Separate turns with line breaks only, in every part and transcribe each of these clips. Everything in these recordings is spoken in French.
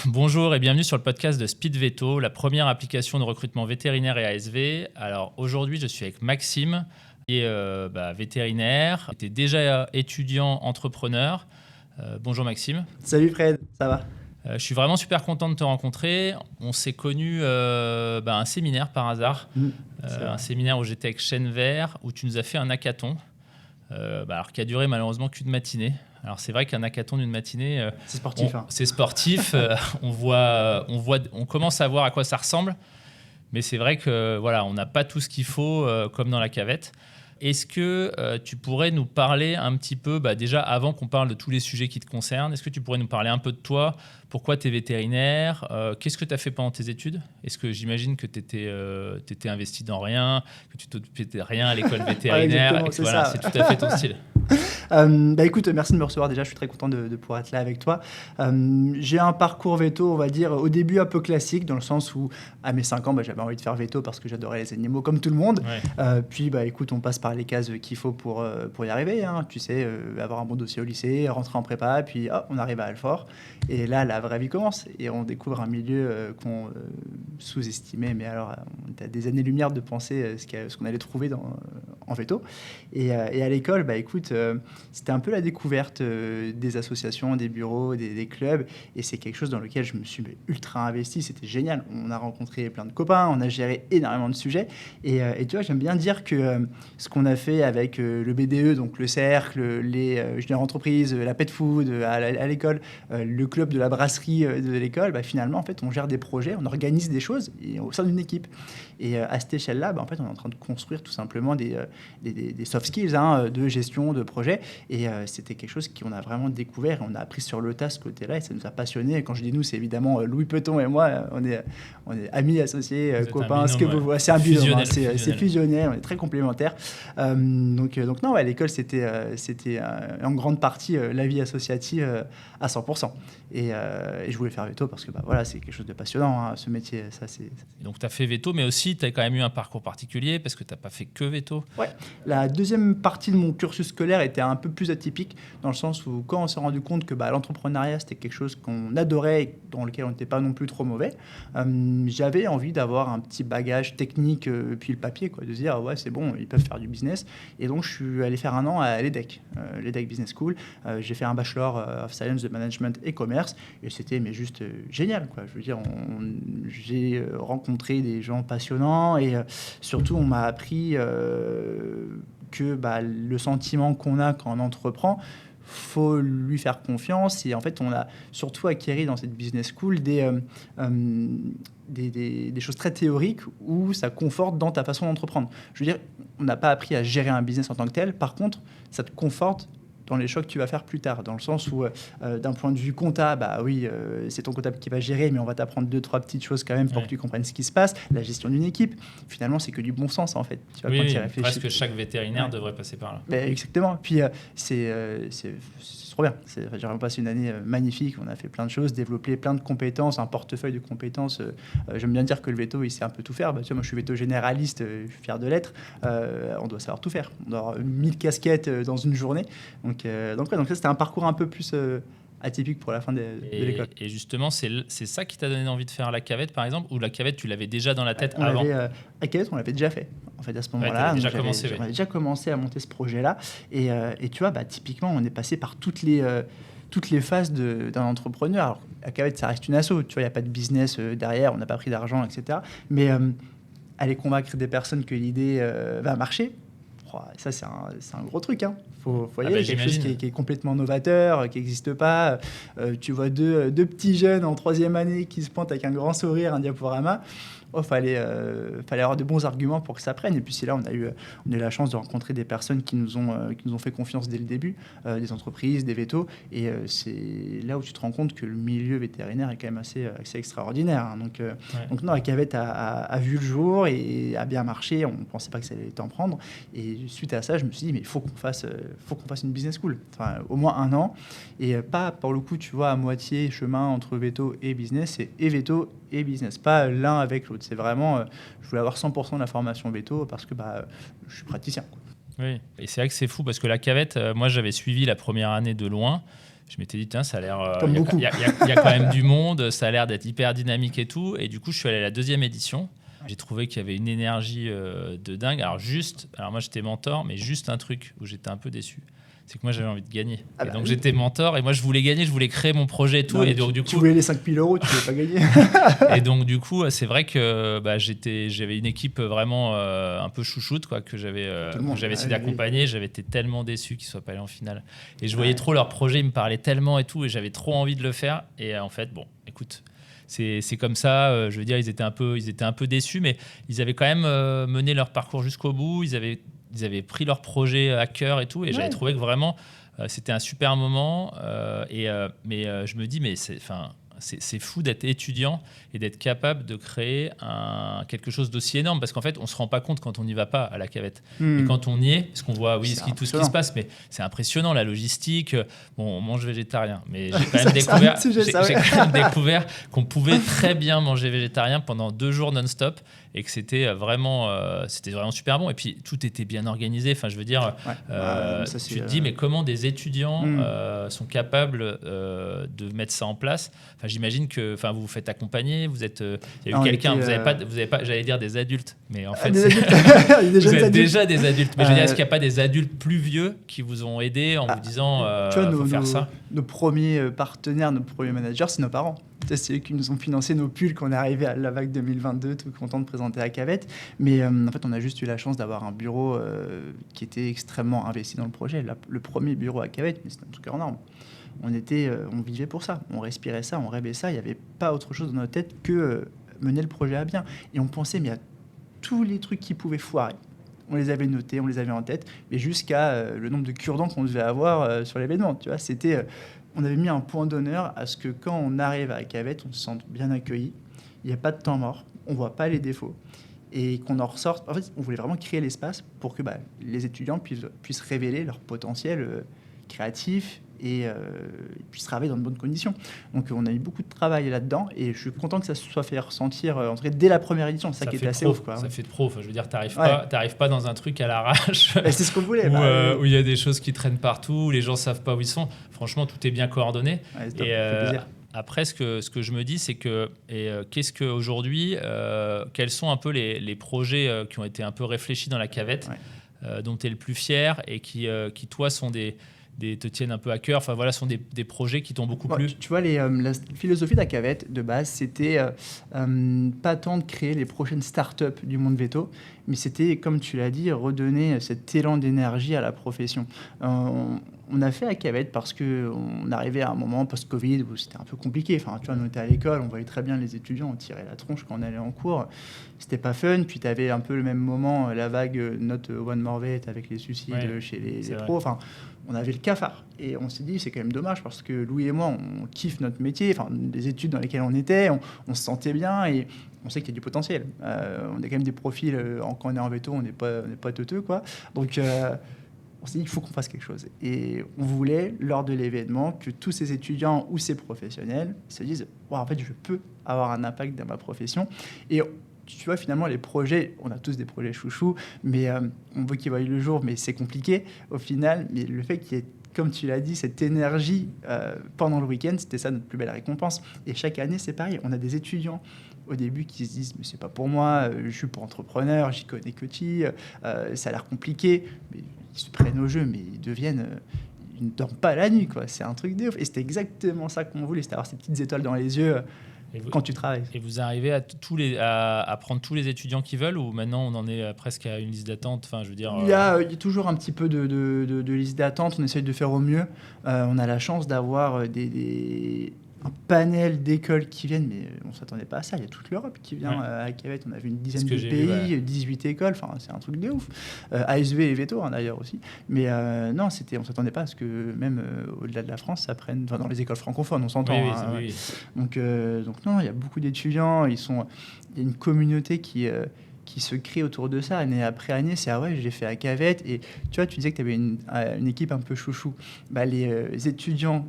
Bonjour et bienvenue sur le podcast de Speed Veto, la première application de recrutement vétérinaire et ASV. Alors aujourd'hui, je suis avec Maxime, qui est vétérinaire, qui était déjà étudiant entrepreneur. Bonjour Maxime.
Salut Fred, ça va?
Je suis vraiment super content de te rencontrer. On s'est connus à un séminaire par hasard, un séminaire où j'étais avec Chêne Vert, où tu nous as fait un hackathon, qui a duré malheureusement qu'une matinée. Alors c'est vrai qu'un hackathon d'une matinée,
c'est sportif.
C'est sportif. On commence à voir à quoi ça ressemble, mais c'est vrai que voilà, on n'a pas tout ce qu'il faut comme dans la cavette. Est-ce que tu pourrais nous parler un petit peu, déjà avant qu'on parle de tous les sujets qui te concernent, est-ce que tu pourrais nous parler un peu de toi? Pourquoi tu es vétérinaire? Qu'est-ce que tu as fait pendant tes études? Est-ce que j'imagine que tu étais investi dans rien, que tu t'occupais de rien à l'école vétérinaire?
Ouais,
c'est tout à fait ton style.
Écoute, merci de me recevoir déjà, je suis très content de pouvoir être là avec toi. J'ai un parcours veto, on va dire, au début un peu classique, dans le sens où à mes 5 ans, j'avais envie de faire veto parce que j'adorais les animaux comme tout le monde.
Ouais.
Puis écoute, on passe par les cases qu'il faut pour y arriver, hein. Tu sais, avoir un bon dossier au lycée, rentrer en prépa, puis on arrive à Alfort. Et là, la vraie vie commence et on découvre un milieu qu'on sous-estimait, mais alors on était à des années-lumière de penser ce qu'on allait trouver en veto. Et à l'école, écoute, c'était un peu la découverte des associations, des bureaux, des clubs, et c'est quelque chose dans lequel je me suis ultra investi. C'était génial. On a rencontré plein de copains, on a géré énormément de sujets, et tu vois, j'aime bien dire que ce qu'on a fait avec le BDE, donc le cercle, les juniors entreprises, la pet food à l'école, le club de la brasserie de l'école, finalement, en fait, on gère des projets, on organise des choses au sein d'une équipe. Et à cette échelle-là, en fait, on est en train de construire tout simplement des soft skills de gestion de projet. Et c'était quelque chose qu'on a vraiment découvert. On a appris sur le tas ce côté-là et ça nous a passionnés. Et quand je dis nous, c'est évidemment Louis Peton et moi. On est amis, associés, copains,
binôme,
ce que vous voyez. C'est un binôme, c'est fusionnel, on est très complémentaires. Donc non, à l'école, c'était en grande partie la vie associative à 100%. Et je voulais faire veto parce que c'est quelque chose de passionnant, ce métier.
Donc tu as fait veto, mais aussi tu as quand même eu un parcours particulier parce que tu n'as pas fait que veto.
Ouais. La deuxième partie de mon cursus scolaire était un peu plus atypique, dans le sens où quand on s'est rendu compte que l'entrepreneuriat, c'était quelque chose qu'on adorait et dans lequel on n'était pas non plus trop mauvais, j'avais envie d'avoir un petit bagage technique, puis le papier, de se dire, ouais, c'est bon, ils peuvent faire du business. Et donc, je suis allé faire un an à l'EDEC, l'EDEC Business School. J'ai fait un Bachelor of Science de Management et Commerce, et c'était juste génial, Je veux dire, j'ai rencontré des gens passionnants, et surtout, on m'a appris que le sentiment qu'on a quand on entreprend, faut lui faire confiance. Et en fait, on a surtout acquis dans cette business school des choses très théoriques où ça conforte dans ta façon d'entreprendre. Je veux dire, on n'a pas appris à gérer un business en tant que tel. Par contre, ça te conforte dans les choix que tu vas faire plus tard, dans le sens où, d'un point de vue comptable, c'est ton comptable qui va gérer, mais on va t'apprendre 2-3 petites choses quand même pour que tu comprennes ce qui se passe. La gestion d'une équipe, finalement, c'est que du bon sens, en fait.
Tu vois, quand tu y réfléchis. Presque chaque vétérinaire devrait passer par là.
Exactement. Puis, c'est trop bien. J'ai vraiment passé une année magnifique. On a fait plein de choses, développé plein de compétences, un portefeuille de compétences. J'aime bien dire que le veto, il sait un peu tout faire. Tu vois, moi, je suis veto généraliste, je suis fier de l'être. On doit savoir tout faire. On doit avoir 1000 casquettes dans une journée. Donc ça, c'était un parcours un peu plus atypique pour la fin de l'école.
Et justement, c'est ça qui t'a donné envie de faire la cavette, par exemple, ou la cavette, tu l'avais déjà dans la tête avant?
La cavette, on l'avait déjà fait. En fait, à ce moment-là,
on
avait déjà commencé à monter ce projet-là. Et tu vois, typiquement, on est passé par toutes les phases d'un entrepreneur. Alors, la cavette, ça reste une asso. Tu vois, il n'y a pas de business derrière, on n'a pas pris d'argent, etc. Mais aller convaincre des personnes que l'idée va marcher, ça, c'est un gros truc. Faut y aller. Quelque chose qui est complètement novateur, qui n'existe pas. Tu vois deux petits jeunes en 3e année qui se pointent avec un grand sourire, un diaporama. Fallait avoir de bons arguments pour que ça prenne. Et puis c'est là on a eu la chance de rencontrer des personnes qui nous ont fait confiance dès le début, des entreprises, des vétos. Et c'est là où tu te rends compte que le milieu vétérinaire est quand même assez extraordinaire. Donc non, la cavette a vu le jour et a bien marché. On ne pensait pas que ça allait t'en prendre. Et suite à ça, je me suis dit, mais il faut qu'on fasse une business school. Enfin, au moins 1 an. Et pas, pour le coup, tu vois, à moitié chemin entre veto et business. C'est et veto et business. Pas l'un avec l'autre. C'est vraiment, je voulais avoir 100% de la formation veto parce que je suis praticien.
Oui, et c'est vrai que c'est fou parce que la cavette, moi j'avais suivi la première année de loin je m'étais dit, tiens, ça a l'air.
Comme beaucoup.
Il y a quand même du monde, ça a l'air d'être hyper dynamique et tout. Et du coup, je suis allé à la 2e édition. J'ai trouvé qu'il y avait une énergie de dingue. Alors moi j'étais mentor, mais juste un truc où j'étais un peu déçu. C'est que moi j'avais envie de gagner. Et donc j'étais mentor et moi je voulais gagner, je voulais créer mon projet et tout.
Non,
et donc, du coup,
tu voulais les 5 000 euros, tu ne voulais pas gagner.
et donc du coup, c'est vrai que j'avais une équipe vraiment un peu chouchoute quoi, que j'avais essayé d'accompagner. J'avais été tellement déçu qu'ils ne soient pas allés en finale. Et je voyais trop leur projet, ils me parlaient tellement et tout, et j'avais trop envie de le faire. Et en fait, bon, écoute, c'est comme ça. Je veux dire, ils étaient un peu déçus, mais ils avaient quand même mené leur parcours jusqu'au bout. Ils avaient pris leur projet à cœur et tout, et j'avais trouvé que vraiment c'était un super moment. Mais je me dis, mais c'est fou d'être étudiant et d'être capable de créer quelque chose d'aussi énorme, parce qu'en fait on se rend pas compte quand on n'y va pas à la cavette. Et quand on y est, parce qu'on voit tout ce qui se passe, mais c'est impressionnant, la logistique. Bon, on mange végétarien, mais j'ai quand même découvert qu'on pouvait très bien manger végétarien pendant 2 jours non-stop, et que c'était vraiment super bon. Et puis tout était bien organisé. Enfin, je veux dire, tu te dis, mais comment des étudiants sont capables de mettre ça en place? Enfin, j'imagine que vous vous faites accompagner, il y a eu quelqu'un, vous avez pas, j'allais dire des adultes, mais en fait, vous êtes déjà des adultes. Mais je veux dire, est-ce qu'il n'y a pas des adultes plus vieux qui vous ont aidé en vous disant, faut faire ça?
Nos premiers partenaires, nos premiers managers, c'est nos parents. C'est eux qui nous ont financé nos pulls quand on est arrivé à la vague 2022, tout content de présenter à Cavette. Mais en fait, on a juste eu la chance d'avoir un bureau qui était extrêmement investi dans le projet. Le premier bureau à Cavette, mais c'était un truc hors norme. On vivait pour ça, on respirait ça, on rêvait ça. Il n'y avait pas autre chose dans notre tête que mener le projet à bien. Et on pensait, mais à tous les trucs qui pouvaient foirer. On les avait notés, on les avait en tête, mais jusqu'à le nombre de cure-dents qu'on devait avoir sur l'événement. Tu vois, on avait mis un point d'honneur à ce que quand on arrive à Cavette, on se sente bien accueilli. Il n'y a pas de temps mort, on ne voit pas les défauts. Et qu'on en ressorte. En fait, on voulait vraiment créer l'espace pour que les étudiants puissent révéler leur potentiel créatif et puissent travailler dans de bonnes conditions. Donc on a eu beaucoup de travail là-dedans, et je suis content que ça se soit fait ressentir en tout cas dès la première édition. C'est ça qui était assez ouf, quoi.
Ça fait de pro. Enfin, je veux dire, t'arrives pas dans un truc à l'arrache.
C'est ce qu'on voulait.
Où il y a des choses qui traînent partout, où les gens savent pas où ils sont. Franchement, tout est bien coordonné.
Et
après, ce que je me dis, c'est que qu'est-ce qu'aujourd'hui, quels sont un peu les projets qui ont été un peu réfléchis dans la cavette, dont tu es le plus fier, et qui toi sont te tiennent un peu à cœur, sont des projets qui t'ont beaucoup plu.
Tu vois, la philosophie de la cavette, de base, c'était pas tant de créer les prochaines startups du monde veto, mais c'était, comme tu l'as dit, redonner cet élan d'énergie à la profession. On a fait la cavette parce qu'on arrivait à un moment post-Covid où c'était un peu compliqué. Enfin, tu vois, on était à l'école, on voyait très bien les étudiants, on tirait la tronche quand on allait en cours. C'était pas fun. Puis tu avais un peu le même moment, la vague Not One More Vet avec les suicides chez les pros. Enfin, on avait le cafard. Et on s'est dit, c'est quand même dommage parce que Louis et moi, on kiffe notre métier, les études dans lesquelles on était, on se sentait bien et on sait qu'il y a du potentiel. On a quand même des profils, quand on est en veto, on n'est pas teuteux, quoi. Donc, on s'est dit, il faut qu'on fasse quelque chose. Et on voulait, lors de l'événement, que tous ces étudiants ou ces professionnels se disent, en fait, je peux avoir un impact dans ma profession. Et tu vois, finalement, les projets, on a tous des projets chouchous, mais on veut qu'ils voient le jour, mais c'est compliqué au final. Mais le fait qu'il y ait, comme tu l'as dit, cette énergie pendant le week-end, c'était ça notre plus belle récompense. Et chaque année, c'est pareil. On a des étudiants au début qui se disent, mais c'est pas pour moi, je suis pas entrepreneur, j'y connais que ça a l'air compliqué. Mais ils se prennent au jeu, mais ils ne dorment pas la nuit, quoi. C'est un truc de ouf. Et c'était exactement ça qu'on voulait, c'était avoir ces petites étoiles dans les yeux. Quand tu travailles.
Et vous arrivez à prendre tous les étudiants qui veulent, ou maintenant on en est presque à une liste d'attente? Enfin, je veux dire,
il y a toujours un petit peu de liste d'attente. On essaye de faire au mieux. On a la chance d'avoir un panel d'écoles qui viennent, mais on ne s'attendait pas à ça. Il y a toute l'Europe qui vient à Cavette. On avait une dizaine de pays, 18 écoles. Enfin, c'est un truc de ouf. ASV et Veto, d'ailleurs, aussi. Mais non, on ne s'attendait pas à ce que même au-delà de la France, ça prenne... dans les écoles francophones, on s'entend.
Oui.
Donc non, il y a beaucoup d'étudiants. Il y a une communauté qui se crée autour de ça, année après année. C'est j'ai fait à Cavette. Et tu vois, tu disais que tu avais une équipe un peu chouchou. Les étudiants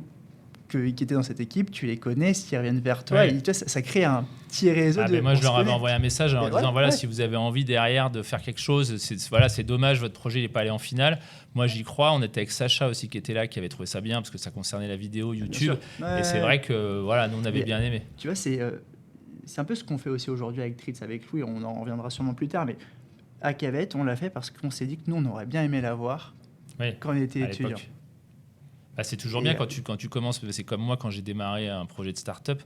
qui étaient dans cette équipe, tu les connais, s'ils reviennent vers toi,
Ouais.
et tu vois, ça crée un petit réseau de...
Moi, je
on
leur
se
avais
connaît.
envoyé un message en leur disant
Ouais.
si vous avez envie derrière de faire quelque chose, c'est dommage, votre projet n'est pas allé en finale. Moi, j'y crois. On était avec Sacha aussi qui était là, qui avait trouvé ça bien parce que ça concernait la vidéo
Bien
YouTube.
sûr. Ouais.
Et c'est vrai que nous, on avait
Mais,
bien aimé.
Tu vois, c'est un peu ce qu'on fait aussi aujourd'hui avec Tritz, avec Louis, on en reviendra sûrement plus tard, mais à Cavette, on l'a fait parce qu'on s'est dit que nous, on aurait bien aimé la voir
Oui,
quand on était
à
étudiants.
l'époque. C'est toujours
Et,
bien quand tu commences. C'est comme moi quand j'ai démarré un projet de start-up.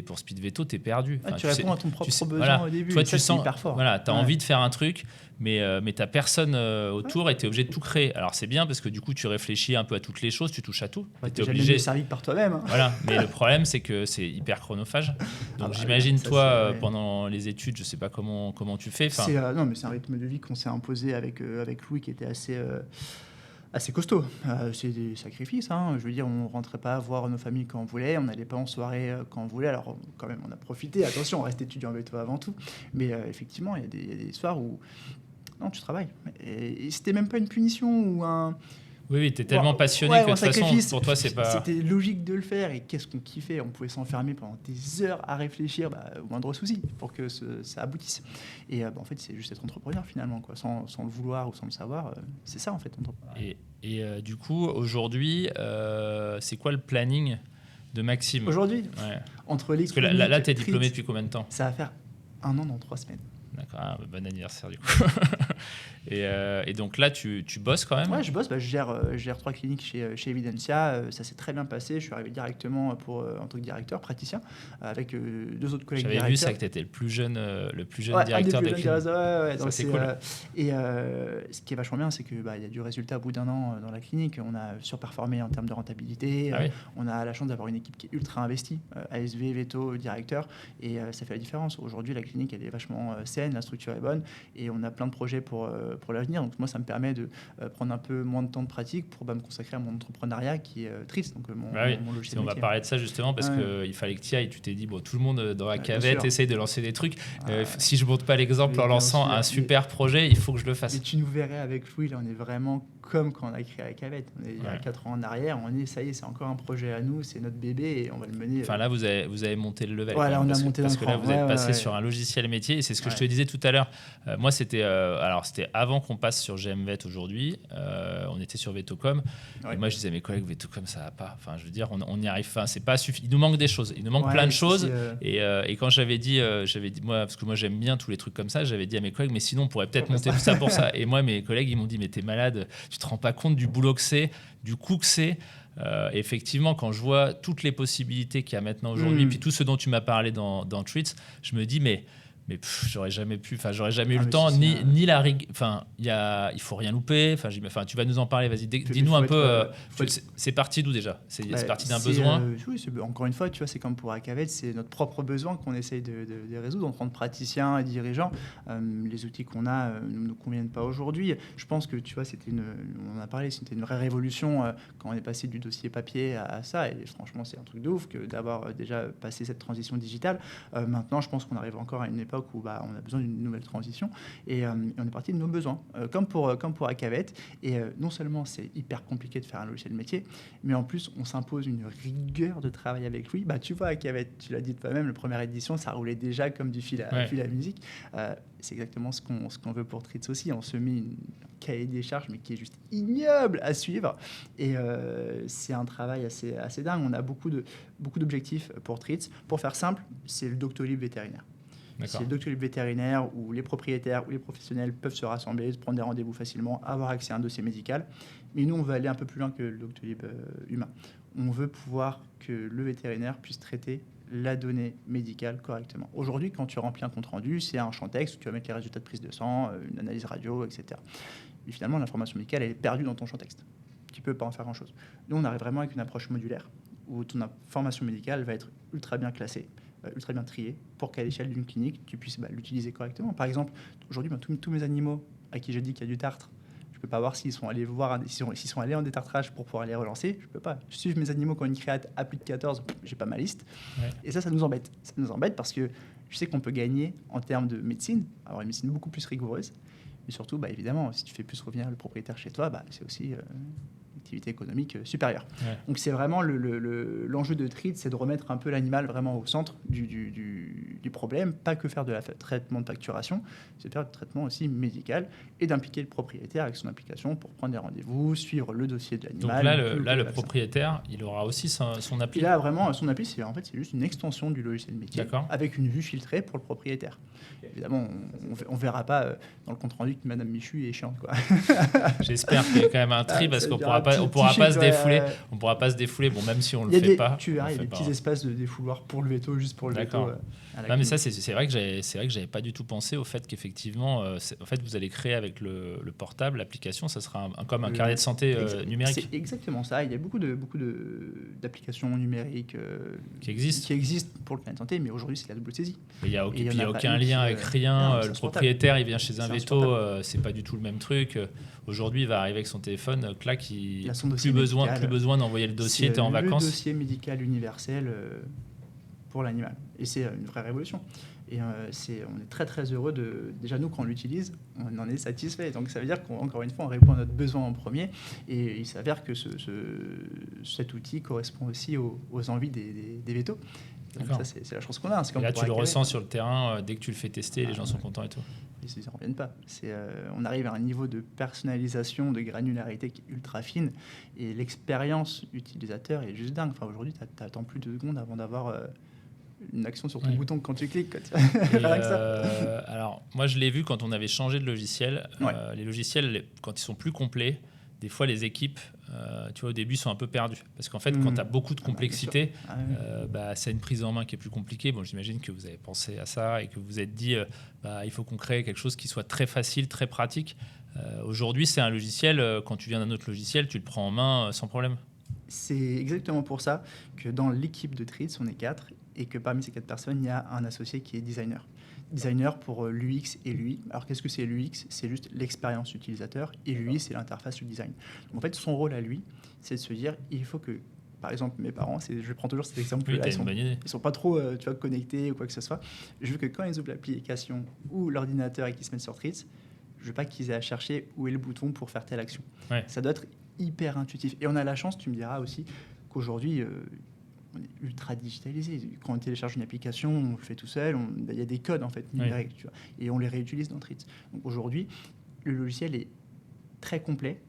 Pour Speed Veto, t'es perdu.
tu réponds à ton propre besoin
voilà,
au début.
toi,
et ça, c'est hyper fort.
Voilà, t'as envie de faire un truc, mais t'as personne autour et t'es obligé de tout créer. Alors c'est bien parce que du coup, tu réfléchis un peu à toutes les choses, tu touches à tout.
T'es obligé. Servi par toi-même. Hein.
Voilà, mais le problème, c'est que c'est hyper chronophage. Donc j'imagine, toi, pendant les études, je sais pas comment tu fais.
Non, mais c'est un rythme de vie qu'on s'est imposé avec Louis qui était assez costaud. C'est des sacrifices. Hein. Je veux dire, on rentrait pas voir nos familles quand on voulait, on n'allait pas en soirée quand on voulait. Alors, quand même, on a profité. Attention, on reste étudiant avec toi avant tout. Mais effectivement, il y a des soirs où non, tu travailles. Et c'était même pas une punition ou un...
Oui, tu es tellement passionné que de toute façon, pour toi, c'est pas...
C'était logique de le faire. Et qu'est-ce qu'on kiffait. On pouvait s'enfermer pendant des heures à réfléchir au moindre souci pour que ça aboutisse. Et en fait, c'est juste être entrepreneur finalement, quoi. Sans le vouloir ou sans le savoir. C'est ça, en fait, entrepreneur.
Et du coup, aujourd'hui, c'est quoi le planning de Maxime?
Aujourd'hui, entre les...
Parce que là tu es diplômé depuis combien de temps?
Ça va faire 1 an dans 3 semaines.
D'accord, bon anniversaire du coup. Et donc là, tu bosses quand même?
Ouais, je bosse. Je gère 3 cliniques chez Evidensia. Ça s'est très bien passé. Je suis arrivé directement en tant que directeur, praticien, avec 2 autres collègues directeurs.
J'avais vu ça, que tu étais le plus jeune directeur de la clinique.
Ouais,
c'est cool.
Et ce qui est vachement bien, c'est qu'il y a du résultat au bout d'1 an dans la clinique. On a surperformé en termes de rentabilité.
Oui.
On a la chance d'avoir une équipe qui est ultra investie. ASV, Veto, directeur. Et ça fait la différence. Aujourd'hui, la clinique, elle est vachement saine, la structure est bonne. Et on a plein de projets pour l'avenir. Donc moi, ça me permet de prendre un peu moins de temps de pratique pour me consacrer à mon entrepreneuriat qui est triste. Donc mon logiciel.
On va parler de ça justement parce qu'il fallait que tu y ailles. Tu t'es dit, tout le monde dans la cavette essaye de lancer des trucs. Si je ne montre pas l'exemple en lançant un super projet, il faut que je le fasse.
Et tu nous verrais avec Louis, là, on est vraiment comme quand on a créé la cavette. On est il y a 4 ans en arrière, ça y est, c'est encore un projet à nous, c'est notre bébé et on va le mener.
Enfin là, vous avez monté le level.
Voilà, on a monté
parce que là, vous êtes passé sur un logiciel métier et c'est ce que je te disais tout à l'heure. Moi, c'était avant qu'on passe sur GMVet aujourd'hui. On était sur Vetocom. Et moi, je disais à mes collègues, Vetocom, ça va pas. Enfin, je veux dire, on n'y arrive pas. C'est pas suffisant. Il nous manque des choses. Il nous manque plein de choses. Et quand j'avais dit, moi, parce que moi, j'aime bien tous les trucs comme ça, j'avais dit à mes collègues, mais sinon, on pourrait peut-être monter tout ça pour ça. Et moi, mes collègues, ils m'ont dit, mais t'es malade. Tu te rends pas compte du boulot que c'est, du coût que c'est. Effectivement, quand je vois toutes les possibilités qu'il y a maintenant aujourd'hui, puis tout ce dont tu m'as parlé dans Treats, je me dis, mais j'aurais jamais pu, j'aurais jamais eu le temps, ni la rigueur. Il faut rien louper. Tu vas nous en parler. Vas-y, dis-nous un peu. C'est parti d'où déjà? C'est parti d'un besoin.
Oui, encore une fois, tu vois, c'est comme pour Acavette, c'est notre propre besoin qu'on essaye de résoudre en tant que praticien et dirigeant. Les outils qu'on a ne nous conviennent pas aujourd'hui. Je pense que tu vois, on en a parlé, c'était une vraie révolution quand on est passé du dossier papier à ça. Et franchement, c'est un truc de ouf que d'avoir déjà passé cette transition digitale. Maintenant, je pense qu'on arrive encore à une époque où on a besoin d'une nouvelle transition et on est parti de nos besoins, comme pour Acavette. Et non seulement c'est hyper compliqué de faire un logiciel métier, mais en plus on s'impose une rigueur de travail avec lui. Tu vois, Acavette, tu l'as dit toi-même, la première édition, ça roulait déjà comme du fil à musique. C'est exactement ce qu'on veut pour Treats aussi. On se met un cahier des charges, mais qui est juste ignoble à suivre. Et c'est un travail assez dingue. On a beaucoup d'objectifs pour Treats. Pour faire simple, c'est le Doctolib vétérinaire. C'est le Doctolib vétérinaire où les propriétaires ou les professionnels peuvent se rassembler, se prendre des rendez-vous facilement, avoir accès à un dossier médical. Mais nous, on veut aller un peu plus loin que le Doctolib humain. On veut pouvoir que le vétérinaire puisse traiter la donnée médicale correctement. Aujourd'hui, quand tu remplis un compte-rendu, c'est un champ texte où tu vas mettre les résultats de prise de sang, une analyse radio, etc. Mais finalement, l'information médicale, elle est perdue dans ton champ texte. Tu ne peux pas en faire grand-chose. Nous, on arrive vraiment avec une approche modulaire où ton information médicale va être ultra bien classée, ultra bien trié pour qu'à l'échelle d'une clinique, tu puisses l'utiliser correctement. Par exemple, aujourd'hui, tous mes animaux à qui je dis qu'il y a du tartre, je ne peux pas voir s'ils sont allés s'ils sont allés en détartrage pour pouvoir les relancer. Je ne peux pas. Je suis mes animaux qui ont une créate à plus de 14, j'ai pas ma liste. Et ça nous embête. Ça nous embête parce que je sais qu'on peut gagner en termes de médecine, avoir une médecine beaucoup plus rigoureuse. Mais surtout, évidemment, si tu fais plus revenir le propriétaire chez toi, c'est aussi activité économique supérieure.
Ouais.
Donc c'est vraiment l'enjeu de Treats, c'est de remettre un peu l'animal vraiment au centre du problème, pas que faire de la traitement de facturation, c'est faire du traitement aussi médical et d'impliquer le propriétaire avec son application pour prendre des rendez-vous, suivre le dossier de
Donc
l'animal.
là, le propriétaire, il aura aussi son appli.
Il a vraiment son appli, c'est juste une extension du logiciel métier
D'accord.
avec une vue filtrée pour le propriétaire. Évidemment, on verra pas dans le compte rendu que Madame Michu est chiante, quoi.
J'espère qu'il y a quand même un tri parce qu'on pourra pas se défouler. On pourra pas se défouler. Bon, même si on le fait pas.
Tu verras, il y a des petits espaces de défouloir pour le veto, juste pour le veto.
Non, mais ça, c'est vrai que j'avais pas du tout pensé au fait qu'effectivement, en fait, vous allez créer avec le portable, l'application, ça sera comme un carnet de santé numérique.
C'est exactement ça. Il y a beaucoup d'applications numériques
qui existent
pour le carnet de santé, mais aujourd'hui, c'est la double saisie.
Il n'y a aucun lien avec rien. Le propriétaire, il vient chez un veto, c'est pas du tout le même truc. Aujourd'hui, il va arriver avec son téléphone, clac, il n'a plus besoin d'envoyer le dossier, tu es en vacances.
Le dossier médical universel pour l'animal. Et c'est une vraie révolution. Et on est très très heureux déjà nous quand on l'utilise, on en est satisfait. Donc ça veut dire qu'encore une fois on répond à notre besoin en premier. Et il s'avère que cet outil correspond aussi aux envies des vétos. Donc ça c'est la chance qu'on a.
Et là tu le ressens sur le terrain dès que tu le fais tester, les gens sont contents et tout.
Ils n'en reviennent pas. On arrive à un niveau de personnalisation, de granularité qui est ultra fine. Et l'expérience utilisateur est juste dingue. Enfin, aujourd'hui, tu n'attends plus de 2 secondes avant d'avoir une action sur ton bouton quand tu cliques.
Alors, moi, je l'ai vu quand on avait changé de logiciel. Les logiciels, quand ils sont plus complets, des fois, les équipes, tu vois, au début, sont un peu perdues. Parce qu'en fait, quand tu as beaucoup de complexité, c'est une prise en main qui est plus compliquée. Bon, j'imagine que vous avez pensé à ça et que vous vous êtes dit, il faut qu'on crée quelque chose qui soit très facile, très pratique. Aujourd'hui, c'est un logiciel, quand tu viens d'un autre logiciel, tu le prends en main sans problème.
C'est exactement pour ça que dans l'équipe de Treats, on est 4 et que parmi ces 4 personnes, il y a un associé qui est designer. Designer pour l'UX et l'UI. Alors qu'est-ce que c'est l'UX ? C'est juste l'expérience utilisateur et l'UI, c'est l'interface du design. Donc, en fait, son rôle à lui, c'est de se dire, il faut que, par exemple, mes parents, je prends toujours cet exemple-là, ils sont pas trop connectés ou quoi que ce soit. Je veux que quand ils ouvrent l'application ou l'ordinateur et qu'ils se mettent sur Treats, je veux pas qu'ils aient à chercher où est le bouton pour faire telle action.
Ouais.
Ça doit être hyper intuitif. Et on a la chance, tu me diras aussi, qu'aujourd'hui, on est ultra digitalisé. Quand on télécharge une application, on le fait tout seul. Il y a des codes en fait numériques, tu vois, et on les réutilise dans Treats. Donc aujourd'hui, le logiciel est très complet,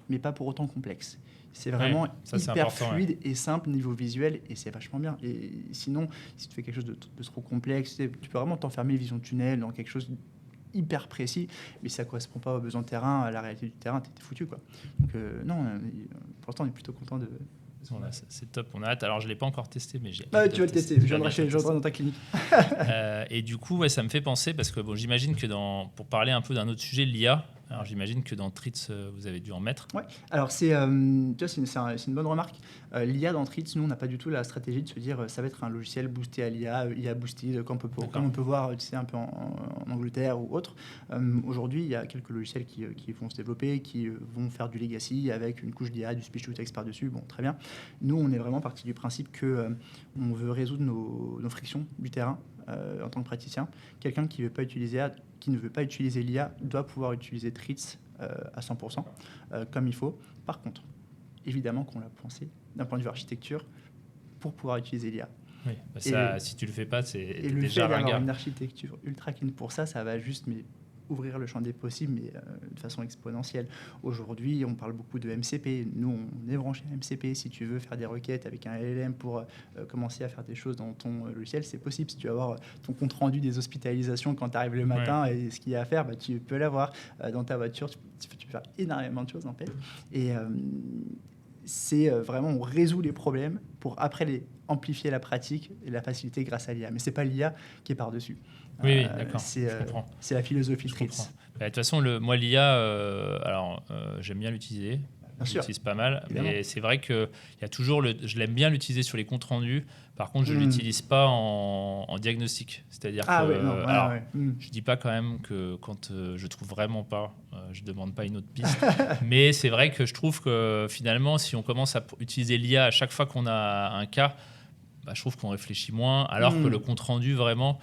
mais pas pour autant complexe. C'est vraiment hyper fluide et simple niveau visuel, et c'est vachement bien. Et sinon, si tu fais quelque chose de trop complexe, tu peux vraiment t'enfermer vision tunnel dans quelque chose hyper précis, mais si ça ne correspond pas aux besoins de terrain, à la réalité du terrain, t'es foutu, quoi. Donc non, pour l'instant, on est plutôt content de...
Voilà, c'est top, on a hâte. Alors je ne l'ai pas encore testé, mais j'ai
tu vas le tester, je viendrai dans ta clinique.
Et du coup, ça me fait penser, parce que j'imagine que pour parler un peu d'un autre sujet, l'IA, alors j'imagine que dans Treats, vous avez dû en mettre.
Ouais, alors c'est une bonne remarque. L'IA dans Treats, nous, on n'a pas du tout la stratégie de se dire ça va être un logiciel boosté à l'IA, IA boosted, comme on peut voir un peu en Angleterre ou autre. Aujourd'hui, il y a quelques logiciels qui vont se développer, qui vont faire du legacy avec une couche d'IA, du speech-to-text par-dessus. Bon, très bien. Nous, on est vraiment parti du principe qu'on veut résoudre nos frictions du terrain en tant que praticien. Quelqu'un qui ne veut pas utiliser l'IA doit pouvoir utiliser Treats à 100%, comme il faut. Par contre, évidemment qu'on l'a pensé d'un point de vue architecture pour pouvoir utiliser l'IA.
Oui, si tu le fais pas, c'est déjà ringard.
Et le fait d'avoir une architecture ultra clean pour ça va juste ouvrir le champ des possibles, mais de façon exponentielle. Aujourd'hui, on parle beaucoup de MCP. Nous, on est branché à MCP. Si tu veux faire des requêtes avec un LLM pour commencer à faire des choses dans ton logiciel, c'est possible. Si tu veux avoir ton compte-rendu des hospitalisations quand tu arrives le matin et ce qu'il y a à faire, tu peux l'avoir. Dans ta voiture, tu peux faire énormément de choses, en fait. Et c'est vraiment, on résout les problèmes pour après amplifier la pratique et la facilité grâce à l'IA. Mais ce n'est pas l'IA qui est par-dessus.
Oui, d'accord, je comprends.
C'est la philosophie de Treats.
De toute façon, moi, l'IA, j'aime bien l'utiliser. Je l'utilise pas mal. Évidemment. Mais c'est vrai que y a toujours je l'aime bien l'utiliser sur les comptes rendus. Par contre, je ne l'utilise pas en diagnostic. C'est-à-dire que je ne dis pas quand même que quand je ne trouve vraiment pas, je ne demande pas une autre piste. Mais c'est vrai que je trouve que finalement, si on commence à utiliser l'IA à chaque fois qu'on a un cas, je trouve qu'on réfléchit moins, alors que le compte-rendu, vraiment,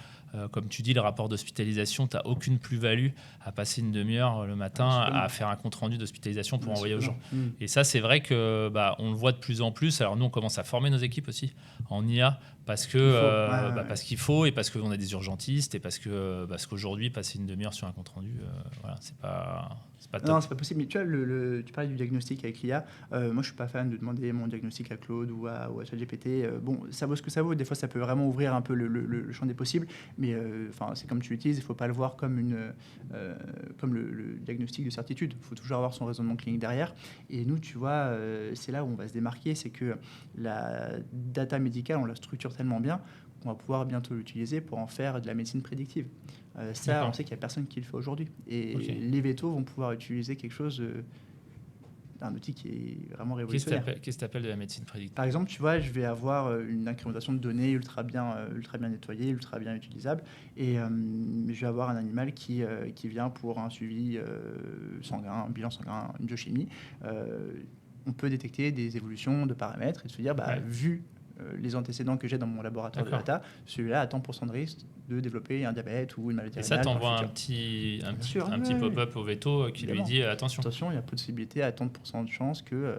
comme tu dis, le rapport d'hospitalisation, tu n'as aucune plus-value à passer une demi-heure le matin à faire un compte-rendu d'hospitalisation pour envoyer aux gens. Et ça, c'est vrai que on le voit de plus en plus. Alors nous, on commence à former nos équipes aussi en IA parce qu'il faut et parce qu'on a des urgentistes et parce qu'aujourd'hui, passer une demi-heure sur un compte-rendu, c'est pas top.
Non, c'est pas possible. Mais tu vois, tu parlais du diagnostic avec l'IA. Moi, je suis pas fan de demander mon diagnostic à Claude ou à ChatGPT. Bon, ça vaut ce que ça vaut. Des fois, ça peut vraiment ouvrir un peu le champ des possibles. Mais c'est comme tu l'utilises, il ne faut pas le voir comme le diagnostic de certitude. Il faut toujours avoir son raisonnement clinique derrière. Et nous, tu vois, c'est là où on va se démarquer, c'est que la data médicale, on la structure tellement bien qu'on va pouvoir bientôt l'utiliser pour en faire de la médecine prédictive. Ça, on sait qu'il n'y a personne qui le fait aujourd'hui. Et les vétos vont pouvoir utiliser quelque chose d'un outil qui est vraiment révolutionnaire.
Qu'est-ce que tu appelles de la médecine prédictive ?
Par exemple, tu vois, je vais avoir une incrémentation de données ultra bien nettoyée, ultra bien utilisable, et je vais avoir un animal qui vient pour un suivi sanguin, un bilan sanguin, une biochimie. On peut détecter des évolutions de paramètres et se dire, vu les antécédents que j'ai dans mon laboratoire de data, celui-là a tant % de risque de développer un diabète ou une maladie rénale.
Et ça, t'envoie un petit pop-up au veto qui lui dit attention.
Attention, il y a possibilité à tant de % de chance que...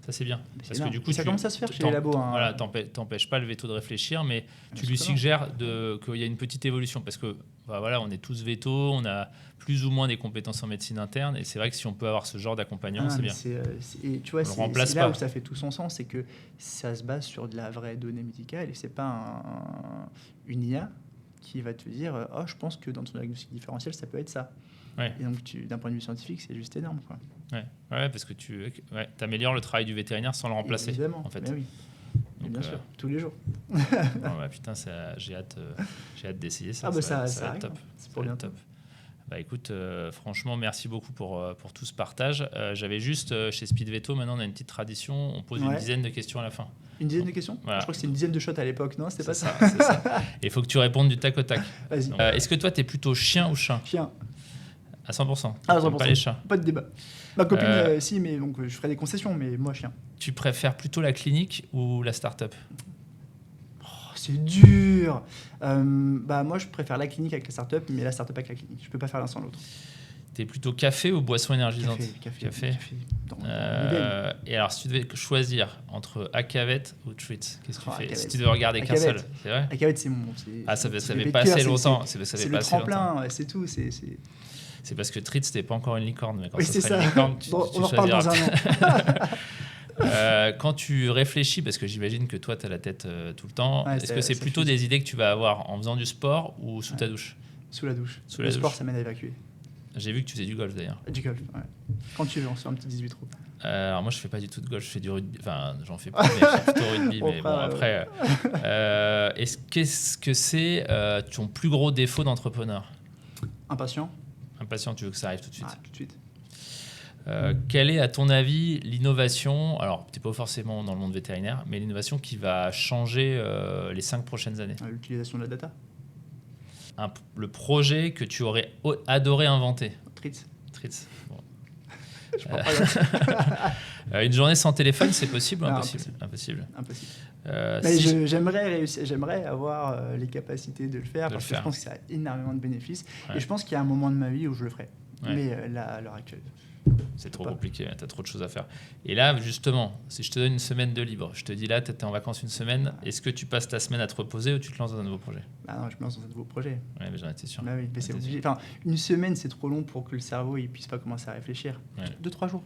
Ça, c'est bien.
Parce que du coup, ça commence à se faire chez les labos.
Voilà, t'empêches pas le veto de réfléchir, mais tu lui suggères qu'il y a une petite évolution. Parce que on est tous véto, on a plus ou moins des compétences en médecine interne, et c'est vrai que si on peut avoir ce genre d'accompagnement, c'est bien.
Et tu vois, c'est là où ça fait tout son sens, c'est que ça se base sur de la vraie donnée médicale, et c'est pas une IA qui va te dire « Oh, je pense que dans ton diagnostic différentiel, ça peut être ça ». Et donc, d'un point de vue scientifique, c'est juste énorme, quoi.
Parce que tu améliores le travail du vétérinaire sans le remplacer.
Évidemment,
en fait.
Mais oui. Donc, bien sûr, tous les jours.
Putain, j'ai hâte d'essayer ça.
Ça
va être top.
C'est pour bientôt.
Top. Écoute, franchement, merci beaucoup pour tout ce partage. J'avais juste, chez Speed Veto, maintenant on a une petite tradition, on pose une dizaine de questions à la fin.
Une dizaine de questions ? Je crois que c'est une dizaine de shots à l'époque, non ? C'était pas ça.
C'est ça. Et il faut que tu répondes du tac au tac.
Vas-y.
Donc, est-ce que toi, tu es plutôt chien ou chat ?
Chien.
À 100%.
À 100%.
Pas les chats.
Pas de débat. Ma copine, si, mais donc je ferai des concessions, mais moi, chien.
Tu préfères plutôt la clinique ou la start-up ?
C'est dur. Moi, je préfère la clinique avec la start-up, mais la start-up avec la clinique. Je peux pas faire l'un sans l'autre.
T'es plutôt café ou boisson énergisante ?
Café.
Et alors, si tu devais choisir entre Acavette ou Treats, qu'est-ce que tu fais ?
Acavette.
Si tu devais regarder qu'un seul, c'est vrai ?
Acavette, c'est mon.
Ça fait pas assez longtemps.
C'est le tremplin, c'est tout.
C'est parce que Treats, c'était pas encore une licorne. Mais quand
oui,
ça
c'est
sera
ça.
Une licorne,
on en reparle dans un an.
Quand tu réfléchis, parce que j'imagine que toi, tu as la tête tout le temps, est-ce que c'est plutôt des idées que tu vas avoir en faisant du sport ou sous ta douche ?
Sous la douche. Le sport, ça m'aide à évacuer.
J'ai vu que tu faisais du golf d'ailleurs.
Du golf, ouais. Quand tu veux, on se fait un petit 18 trous.
Alors moi, je fais pas du tout de golf, je fais du rugby. Enfin, j'en fais plus, mais je fais plutôt rugby. Mais bon, après, qu'est-ce que c'est ton plus gros défaut d'entrepreneur ?
Impatient,
tu veux que ça arrive tout de suite ?
Tout de suite.
Quelle est, à ton avis, l'innovation, alors tu n'es pas forcément dans le monde vétérinaire, mais l'innovation qui va changer les 5 prochaines années ?
L'utilisation de la data.
Le projet que tu aurais adoré inventer ?
Treats.
Bon.
Je crois pas.
Une journée sans téléphone, c'est possible ou
Non,
impossible.
Mais j'aimerais avoir les capacités de le faire parce que je pense que ça a énormément de bénéfices. Et je pense qu'il y a un moment de ma vie où je le ferai. Mais là, à l'heure actuelle,
c'est trop compliqué, tu as trop de choses à faire. Et là, justement, si je te donne une semaine de libre, je te dis là, tu es en vacances une semaine, est-ce que tu passes ta semaine à te reposer ou tu te lances dans un nouveau projet ?
Non, je me lance dans un nouveau projet.
Ouais, mais j'en étais sûr.
Oui, mais c'est obligé. Enfin, une semaine, c'est trop long pour que le cerveau ne puisse pas commencer à réfléchir. 2-3 jours.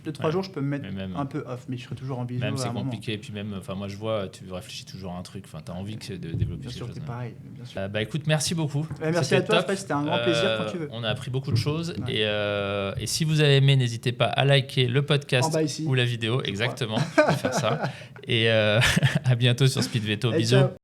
2-3 jours, je peux me mettre un peu off, mais je serai toujours en visio.
Même c'est compliqué, et puis même, moi je vois, tu réfléchis toujours à un truc, tu as envie de développer quelque chose.
Bien sûr, c'est pareil. Bien sûr.
Écoute, merci beaucoup.
Merci à toi, c'était un grand plaisir quand tu veux.
On a appris beaucoup de choses, et si vous avez aimé, n'hésitez pas à liker le podcast ou la vidéo, exactement, faire ça. Et à bientôt sur Speed Veto. Bisous. Ciao.